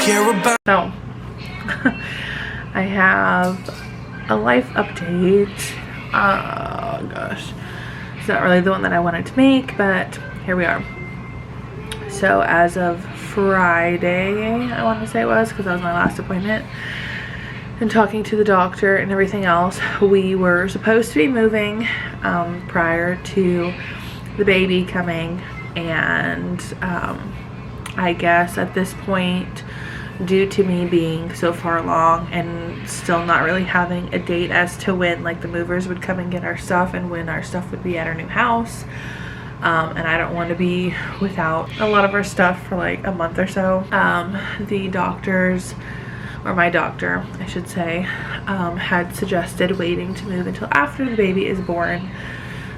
care about. So I have a life update. Oh gosh, it's not really the one that I wanted to make, but here we are. So as of Friday, I want to say it was, because that was my last appointment, and talking to the doctor and everything else, we were supposed to be moving prior to the baby coming, and I guess at this point, due to me being so far along and still not really having a date as to when like the movers would come and get our stuff and when our stuff would be at our new house, and I don't want to be without a lot of our stuff for like a month or so. The doctors, or my doctor I should say, had suggested waiting to move until after the baby is born.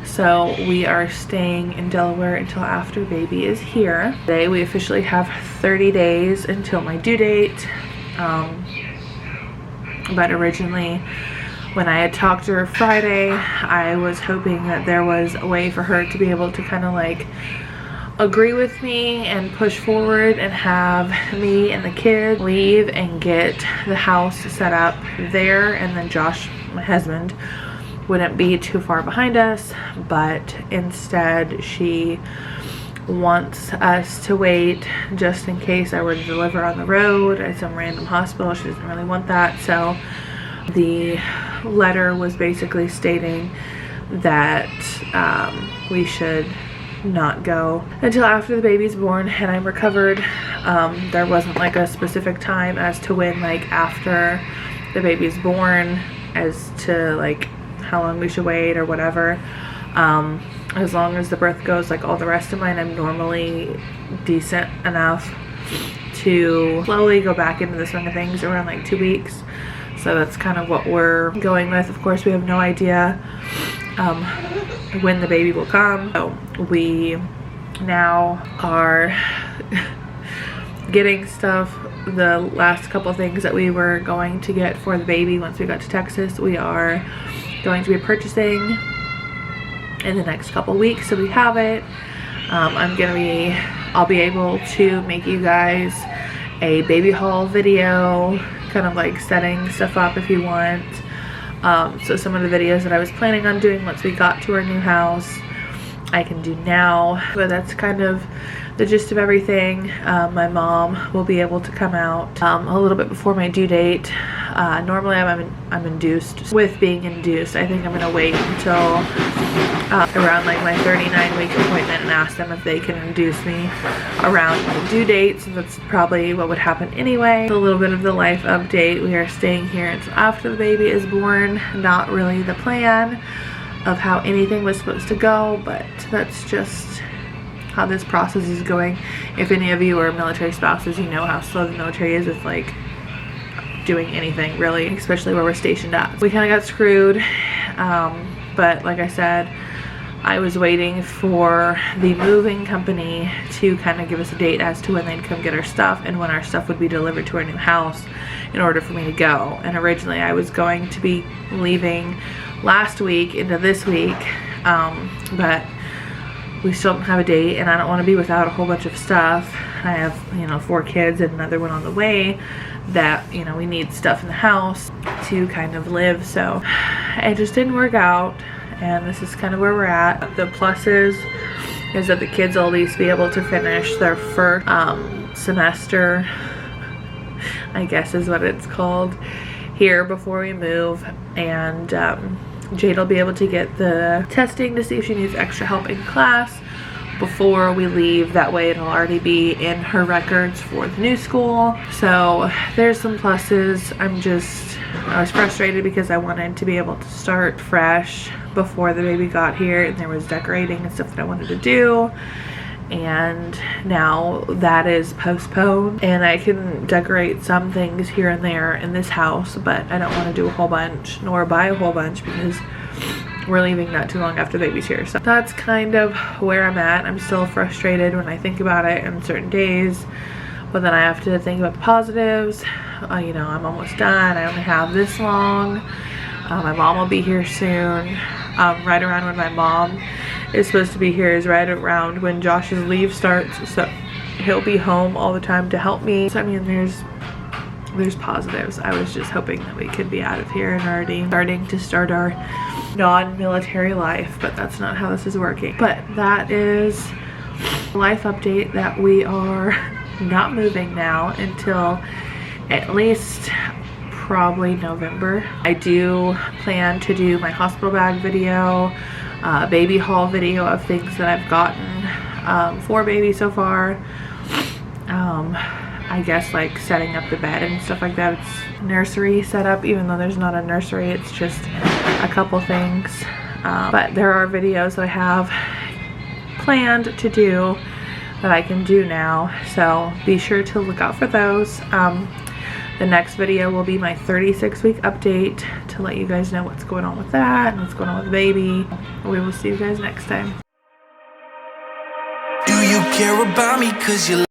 So we are staying in Delaware until after baby is here. Today we officially have 30 days until my due date. But originally when I had talked to her Friday, I was hoping that there was a way for her to be able to kind of like agree with me and push forward and have me and the kid leave and get the house set up there, and then Josh, my husband, wouldn't be too far behind us. But instead she wants us to wait just in case I were to deliver on the road at some random hospital. She doesn't really want that. So the letter was basically stating that we should not go until after the baby's born and I'm recovered. There wasn't like a specific time as to when, like after the baby's born, as to like how long we should wait or whatever. As long as the birth goes like all the rest of mine, I'm normally decent enough to slowly go back into the swing of things around like 2 weeks. So that's kind of what we're going with. Of course, we have no idea when the baby will come. So we now are getting stuff. The last couple things that we were going to get for the baby once we got to Texas, we are going to be purchasing in the next couple weeks, so we have it. I'll be able to make you guys a baby haul video, kind of like setting stuff up if you want. So some of the videos that I was planning on doing once we got to our new house, I can do now. But that's kind of the gist of everything. My mom will be able to come out a little bit before my due date. Normally I'm induced. With being induced, I think I'm gonna wait until around like my 39-week appointment and ask them if they can induce me around my due date, since that's probably what would happen anyway. A little bit of the life update. We are staying here until after the baby is born. Not really the plan of how anything was supposed to go, but that's just how this process is going. If any of you are military spouses, you know how slow the military is with like doing anything really, especially where we're stationed at. We kind of got screwed, but like I said, I was waiting for the moving company to kind of give us a date as to when they'd come get our stuff and when our stuff would be delivered to our new house in order for me to go. And originally I was going to be leaving last week into this week, but we still don't have a date, and I don't want to be without a whole bunch of stuff. I have, you know, 4 kids and another one on the way that, you know, we need stuff in the house to kind of live. So it just didn't work out, and this is kind of where we're at. The pluses is that the kids will at least be able to finish their first semester, I guess is what it's called, here before we move. And Jade will be able to get the testing to see if she needs extra help in class before we leave. That way it'll already be in her records for the new school. So there's some pluses. I was frustrated because I wanted to be able to start fresh before the baby got here, and there was decorating and stuff that I wanted to do. And now that is postponed, and I can decorate some things here and there in this house, but I don't want to do a whole bunch nor buy a whole bunch because we're leaving not too long after the baby's here. So that's kind of where I'm at. I'm still frustrated when I think about it on certain days, but then I have to think about the positives. You know, I'm almost done. I only have this long. My mom will be here soon. Right around when my mom is supposed to be here is right around when Josh's leave starts, so he'll be home all the time to help me. So I mean, there's there's positives. I was just hoping that we could be out of here and already starting to start our non-military life, but that's not how this is working. But that is life update, that we are not moving now until at least probably November. I do plan to do my hospital bag video, baby haul video of things that I've gotten for baby so far. I guess like setting up the bed and stuff like that. It's nursery setup, even though there's not a nursery, it's just a couple things. But there are videos that I have planned to do that I can do now, so be sure to look out for those. The next video will be my 36-week update to let you guys know what's going on with that and what's going on with baby. We will see you guys next time. Do you care about me 'cause you